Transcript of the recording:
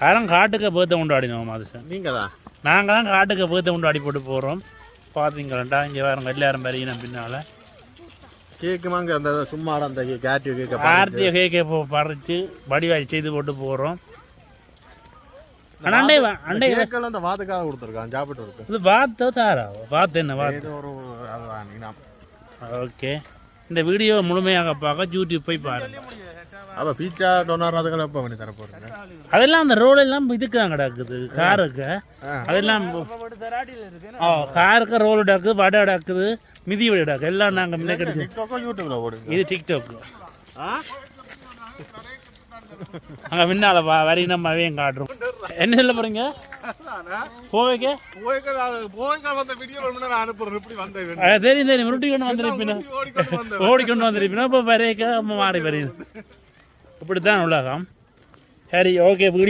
யாரும் காட்டுக்கு பேர்த்தை கொண்டாடினோம் அது சார். நீங்கள் தான் நாங்கள் தான் காட்டுக்கு பேர்த்தை கொண்டாடி போட்டு போகிறோம். பார்த்தீங்களாண்டா இங்கே வேறு எல்லாரும் பெரியணும் பின்னால் கேக்கு வாங்க அந்த சும்மா அந்த கேட்டியோ கேட்க பார்த்தியோ கேக்கை பறித்து வடிவாய் செய்து போட்டு போகிறோம். ஆனால் அண்டை அண்டை கேக்கெல்லாம் அந்த வாத்துக்காக கொடுத்துருக்கான் சாப்பிட்டு இருக்கு. இது வாத்தோ தாரா வாத்து என்ன வாத்து ஒரு அதுதான். ஓகே இந்த வீடியோ முழுமையாக பார்க்க யூடியூப் போய் பாருங்க. அப்போ பீச்சா டொனார் அதுக்கெல்லாம் எப்போ பண்ணி தர போகிறீங்க? அதெல்லாம் அந்த ரோலெல்லாம் இதுக்குதான் கிடக்குது காருக்கு. அதெல்லாம் காருக்கு ரோல் டக்கு வடை டக்குது மிதி வடை டக்கு எல்லாம் நாங்கள் முன்னே கிடைச்சி. யூடியூப்ல போடுங்க. இது டிக்டாக். அங்கே முன்னால் வரி நம்ம அவையும் காட்டுறோம். என்ன சொல்ல போகிறீங்க? போவைக்க தெரியும் தெரியும் முருட்டி கொண்டு வந்துருப்பீங்க ஓடிக்கொண்டு வந்துருப்பீங்க. இப்போ வரைக்க மாறி வரையும் இப்படித்தான் உலகம். சரி ஓகே வீடியோ